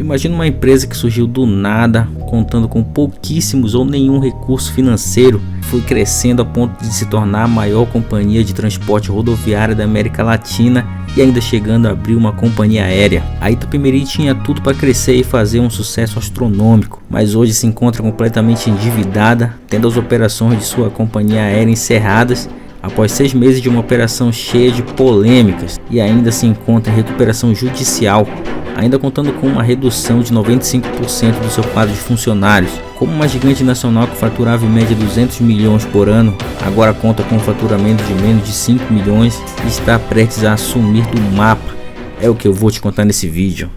Imagina uma empresa que surgiu do nada, contando com pouquíssimos ou nenhum recurso financeiro, foi crescendo a ponto de se tornar a maior companhia de transporte rodoviário da América Latina e ainda chegando a abrir uma companhia aérea. A Itapemirim tinha tudo para crescer e fazer um sucesso astronômico, mas hoje se encontra completamente endividada, tendo as operações de sua companhia aérea encerradas após 6 meses de uma operação cheia de polêmicas, e ainda se encontra em recuperação judicial, ainda contando com uma redução de 95% do seu quadro de funcionários. Como uma gigante nacional que faturava em média 200 milhões por ano, agora conta com um faturamento de menos de 5 milhões e está prestes a assumir do mapa. É o que eu vou te contar nesse vídeo.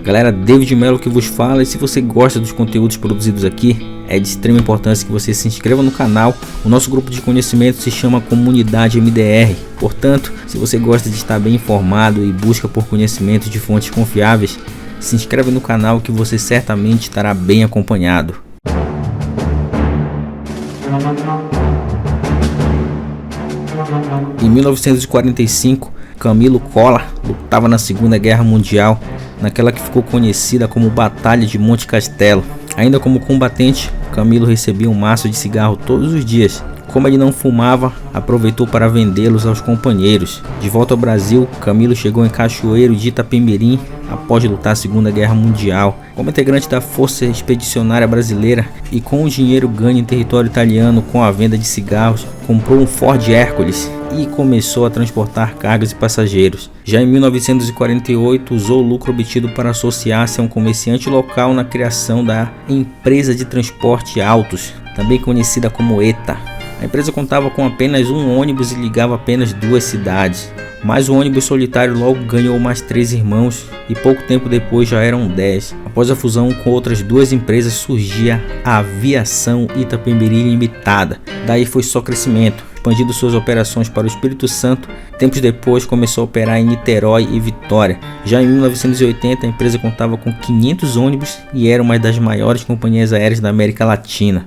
Galera, David Mello que vos fala, e se você gosta dos conteúdos produzidos aqui, é de extrema importância que você se inscreva no canal. O nosso grupo de conhecimento se chama Comunidade MDR. Portanto, se você gosta de estar bem informado e busca por conhecimento de fontes confiáveis, se inscreve no canal que você certamente estará bem acompanhado. Em 1945, Camilo Collar lutava na Segunda Guerra Mundial, naquela que ficou conhecida como Batalha de Monte Castelo. Ainda como combatente, Camilo recebia um maço de cigarro todos os dias. Como ele não fumava, aproveitou para vendê-los aos companheiros. De volta ao Brasil, Camilo chegou em Cachoeiro de Itapemirim após lutar a Segunda Guerra Mundial. Como integrante da Força Expedicionária Brasileira e com o dinheiro ganho em território italiano com a venda de cigarros, comprou um Ford Hércules e começou a transportar cargas e passageiros. Já em 1948, usou o lucro obtido para associar-se a um comerciante local na criação da Empresa de Transporte Autos, também conhecida como ETA. A empresa contava com apenas um ônibus e ligava apenas 2 cidades. Mas o ônibus solitário logo ganhou mais 3 irmãos e pouco tempo depois já eram 10. Após a fusão com outras 2 empresas surgia a Aviação Itapemirim Limitada. Daí foi só crescimento, expandindo suas operações para o Espírito Santo. Tempos depois começou a operar em Niterói e Vitória. Já em 1980 a empresa contava com 500 ônibus e era uma das maiores companhias aéreas da América Latina.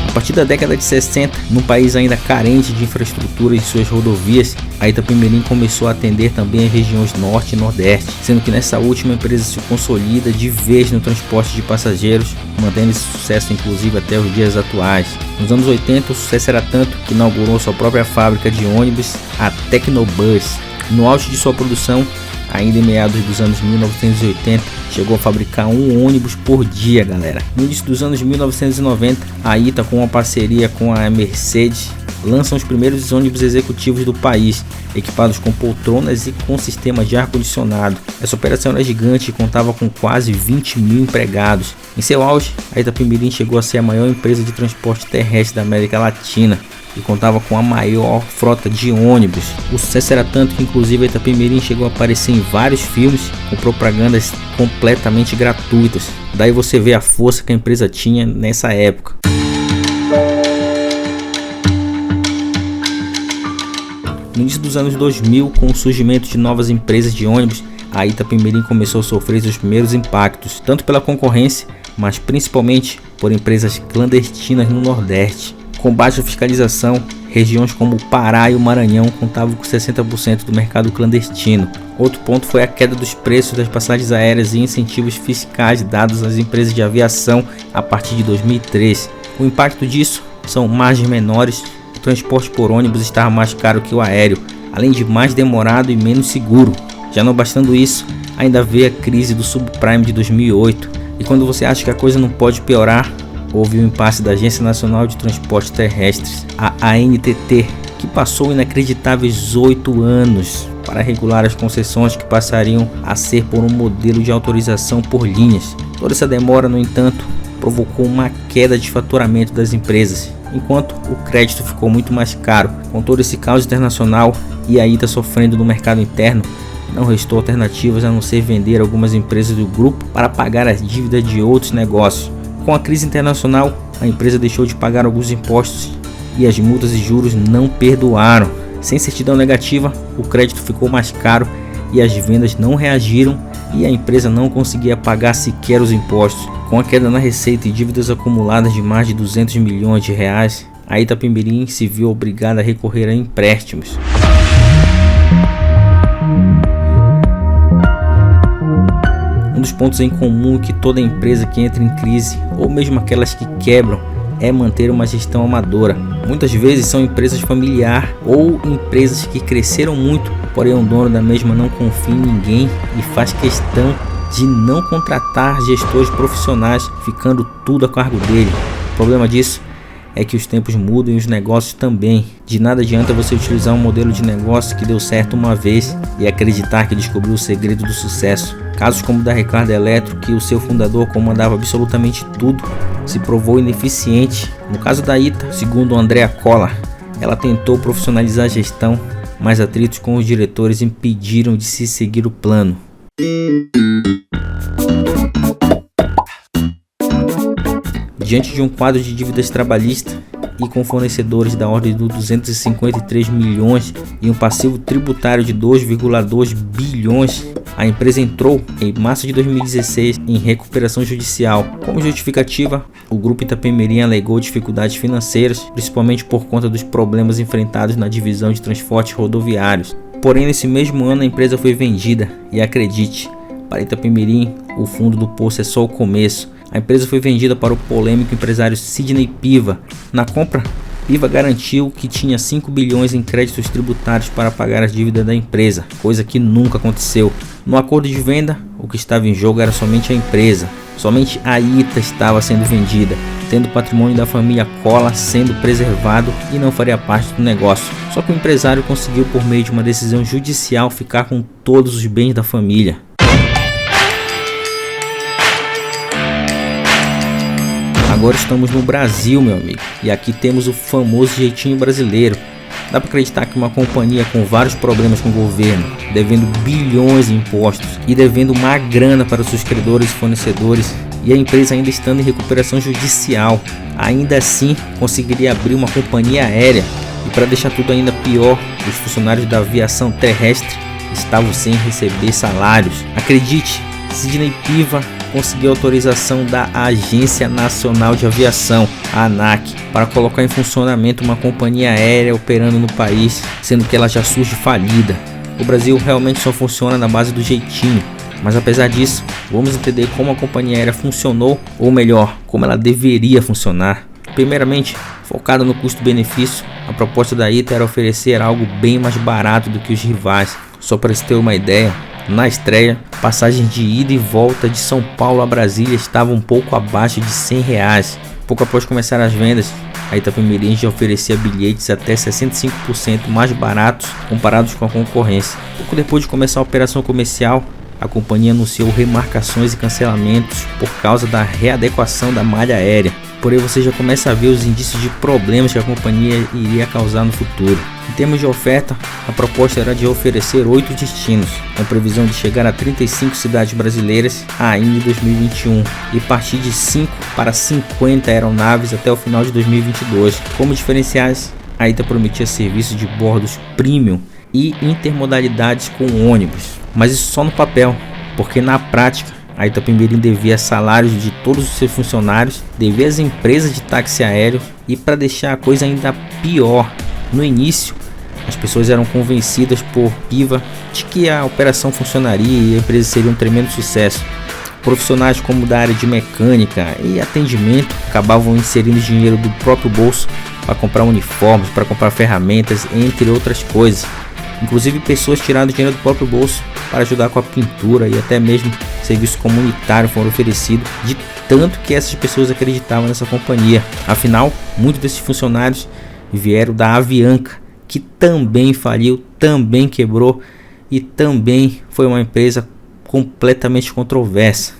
A partir da década de 60, num país ainda carente de infraestrutura em suas rodovias, a Itapemirim começou a atender também as regiões Norte e Nordeste, sendo que nessa última empresa se consolida de vez no transporte de passageiros, mantendo esse sucesso inclusive até os dias atuais. Nos anos 80 o sucesso era tanto que inaugurou sua própria fábrica de ônibus, a Tecnobus. No auge de sua produção, ainda em meados dos anos 1980, chegou a fabricar um ônibus por dia, galera. No início dos anos 1990, a ITA, com uma parceria com a Mercedes, lançam os primeiros ônibus executivos do país, equipados com poltronas e com sistema de ar-condicionado. Essa operação era gigante e contava com quase 20 mil empregados. Em seu auge, a Itapemirim chegou a ser a maior empresa de transporte terrestre da América Latina e contava com a maior frota de ônibus. O sucesso era tanto que inclusive a Itapemirim chegou a aparecer em vários filmes com propagandas completamente gratuitas. Daí você vê a força que a empresa tinha nessa época. No início dos anos 2000, com o surgimento de novas empresas de ônibus, a Itapemirim começou a sofrer seus primeiros impactos, tanto pela concorrência, mas principalmente por empresas clandestinas no Nordeste. Com baixa fiscalização, regiões como o Pará e o Maranhão contavam com 60% do mercado clandestino. Outro ponto foi a queda dos preços das passagens aéreas e incentivos fiscais dados às empresas de aviação a partir de 2003. O impacto disso são margens menores, o transporte por ônibus estava mais caro que o aéreo, além de mais demorado e menos seguro. Já não bastando isso, ainda veio a crise do subprime de 2008, e quando você acha que a coisa não pode piorar, houve o impasse da Agência Nacional de Transportes Terrestres, a ANTT, que passou inacreditáveis 8 anos para regular as concessões que passariam a ser por um modelo de autorização por linhas. Toda essa demora, no entanto, provocou uma queda de faturamento das empresas, enquanto o crédito ficou muito mais caro. Com todo esse caos internacional e a ITA sofrendo no mercado interno, não restou alternativas a não ser vender algumas empresas do grupo para pagar as dívidas de outros negócios. Com a crise internacional, a empresa deixou de pagar alguns impostos e as multas e juros não perdoaram. Sem certidão negativa, o crédito ficou mais caro e as vendas não reagiram e a empresa não conseguia pagar sequer os impostos. Com a queda na receita e dívidas acumuladas de mais de 200 milhões de reais, a Itapemirim se viu obrigada a recorrer a empréstimos. Um dos pontos em comum que toda empresa que entra em crise, ou mesmo aquelas que quebram, é manter uma gestão amadora. Muitas vezes são empresas familiares ou empresas que cresceram muito, porém o dono da mesma não confia em ninguém e faz questão de não contratar gestores profissionais, ficando tudo a cargo dele. O problema disso é que os tempos mudam e os negócios também. De nada adianta você utilizar um modelo de negócio que deu certo uma vez e acreditar que descobriu o segredo do sucesso. Casos como o da Ricardo Eletro, que o seu fundador comandava absolutamente tudo, se provou ineficiente. No caso da Ita, segundo Andrea Cola, ela tentou profissionalizar a gestão, mas atritos com os diretores impediram de se seguir o plano. Diante de um quadro de dívidas trabalhistas e com fornecedores da ordem de 253 milhões e um passivo tributário de 2,2 bilhões, a empresa entrou em março de 2016 em recuperação judicial. Como justificativa, o grupo Itapemirim alegou dificuldades financeiras, principalmente por conta dos problemas enfrentados na divisão de transportes rodoviários. Porém, nesse mesmo ano a empresa foi vendida e acredite, para Itapemirim o fundo do poço é só o começo. A empresa foi vendida para o polêmico empresário Sidney Piva. Na compra, Piva garantiu que tinha 5 bilhões em créditos tributários para pagar as dívidas da empresa, coisa que nunca aconteceu. No acordo de venda, o que estava em jogo era somente a empresa. Somente a Ita estava sendo vendida, tendo o patrimônio da família Cola sendo preservado e não faria parte do negócio. Só que o empresário conseguiu, por meio de uma decisão judicial, ficar com todos os bens da família. Agora estamos no Brasil, meu amigo, e aqui temos o famoso jeitinho brasileiro. Dá para acreditar que uma companhia com vários problemas com o governo, devendo bilhões em impostos e devendo uma grana para os seus credores e fornecedores, e a empresa ainda estando em recuperação judicial, ainda assim conseguiria abrir uma companhia aérea. E para deixar tudo ainda pior, os funcionários da aviação terrestre estavam sem receber salários. Acredite, Sidney Piva conseguiu autorização da Agência Nacional de Aviação, a ANAC, para colocar em funcionamento uma companhia aérea operando no país, sendo que ela já surge falida. O Brasil realmente só funciona na base do jeitinho, mas apesar disso, vamos entender como a companhia aérea funcionou, ou melhor, como ela deveria funcionar. Primeiramente, focada no custo-benefício, a proposta da Ita era oferecer algo bem mais barato do que os rivais. Só para você ter uma ideia, na estreia, passagens de ida e volta de São Paulo a Brasília estavam um pouco abaixo de R$100. Pouco após começar as vendas, a Itapemirim já oferecia bilhetes até 65% mais baratos comparados com a concorrência. Pouco depois de começar a operação comercial, a companhia anunciou remarcações e cancelamentos por causa da readequação da malha aérea. Porém, você já começa a ver os indícios de problemas que a companhia iria causar no futuro. Em termos de oferta, a proposta era de oferecer 8 destinos, com previsão de chegar a 35 cidades brasileiras ainda em 2021 e partir de 5 para 50 aeronaves até o final de 2022. Como diferenciais, a Ita prometia serviços de bordos premium e intermodalidades com ônibus, mas isso só no papel, porque na prática a Itapemirim devia salários de todos os seus funcionários, devia às empresas de táxi aéreo e, para deixar a coisa ainda pior, no início as pessoas eram convencidas por Piva de que a operação funcionaria e a empresa seria um tremendo sucesso. Profissionais como da área de mecânica e atendimento acabavam inserindo dinheiro do próprio bolso para comprar uniformes, para comprar ferramentas, entre outras coisas. Inclusive pessoas tiraram dinheiro do próprio bolso para ajudar com a pintura e até mesmo serviço comunitário foram oferecidos, de tanto que essas pessoas acreditavam nessa companhia. Afinal, muitos desses funcionários vieram da Avianca, que também faliu, também quebrou e também foi uma empresa completamente controversa.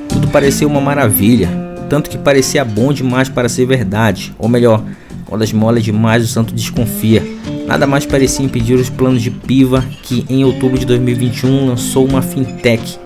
Tudo parecia uma maravilha, tanto que parecia bom demais para ser verdade, ou melhor, quando as molas demais o santo desconfia. Nada mais parecia impedir os planos de Piva, que em outubro de 2021 lançou uma fintech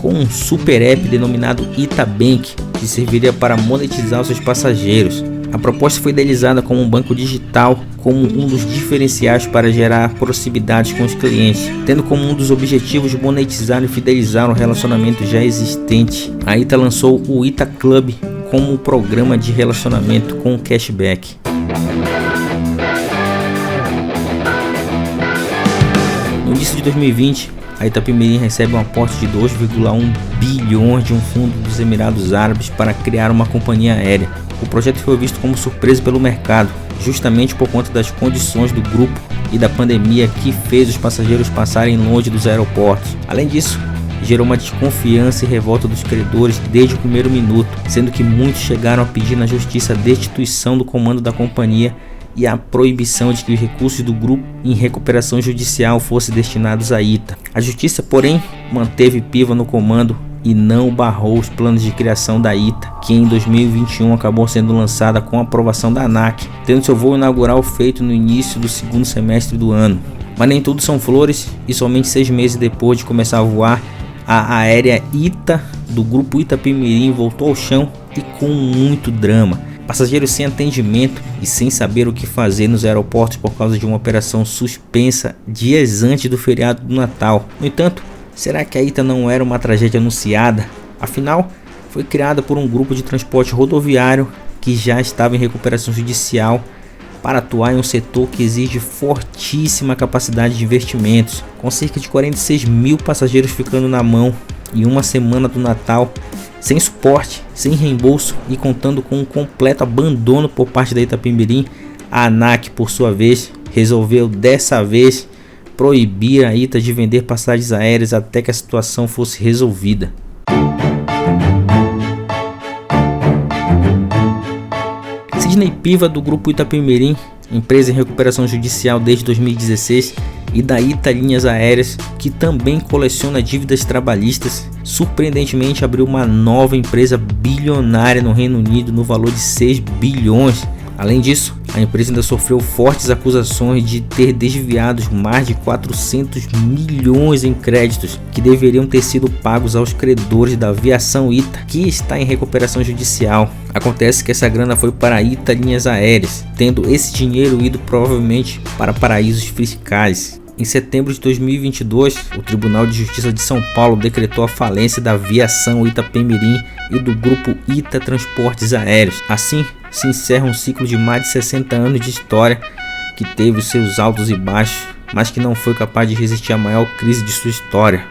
com um super app denominado Itabank, que serviria para monetizar os seus passageiros. A proposta foi idealizada como um banco digital, como um dos diferenciais para gerar proximidade com os clientes, tendo como um dos objetivos monetizar e fidelizar um relacionamento já existente. A Ita lançou o Ita Club como um programa de relacionamento com cashback. No início de 2020, a Itapemirim recebe um aporte de 2,1 bilhões de um fundo dos Emirados Árabes para criar uma companhia aérea. O projeto foi visto como surpresa pelo mercado, justamente por conta das condições do grupo e da pandemia que fez os passageiros passarem longe dos aeroportos. Além disso, gerou uma desconfiança e revolta dos credores desde o primeiro minuto, sendo que muitos chegaram a pedir na justiça a destituição do comando da companhia e a proibição de que os recursos do grupo em recuperação judicial fossem destinados à Ita. A justiça, porém, manteve Piva no comando e não barrou os planos de criação da Ita, que em 2021 acabou sendo lançada com a aprovação da ANAC, tendo seu voo inaugural feito no início do segundo semestre do ano. Mas nem tudo são flores, e somente 6 meses depois de começar a voar, a aérea Ita do grupo Itapemirim voltou ao chão e com muito drama. Passageiros sem atendimento e sem saber o que fazer nos aeroportos por causa de uma operação suspensa dias antes do feriado do Natal. No entanto, será que a Ita não era uma tragédia anunciada? Afinal, foi criada por um grupo de transporte rodoviário que já estava em recuperação judicial para atuar em um setor que exige fortíssima capacidade de investimentos, com cerca de 46 mil passageiros ficando na mão em uma semana do Natal, sem suporte, sem reembolso e contando com um completo abandono por parte da Itapemirim. A ANAC, por sua vez, resolveu dessa vez proibir a Ita de vender passagens aéreas até que a situação fosse resolvida. Sidney Piva, do grupo Itapemirim, empresa em recuperação judicial desde 2016, e da Ita Linhas Aéreas, que também coleciona dívidas trabalhistas, surpreendentemente abriu uma nova empresa bilionária no Reino Unido no valor de 6 bilhões. Além disso, a empresa ainda sofreu fortes acusações de ter desviado mais de 400 milhões em créditos que deveriam ter sido pagos aos credores da aviação Ita, que está em recuperação judicial. Acontece que essa grana foi para a Ita Linhas Aéreas, tendo esse dinheiro ido provavelmente para paraísos fiscais. Em setembro de 2022, o Tribunal de Justiça de São Paulo decretou a falência da aviação Itapemirim e do grupo Ita Transportes Aéreos. Assim, se encerra um ciclo de mais de 60 anos de história que teve os seus altos e baixos, mas que não foi capaz de resistir à maior crise de sua história.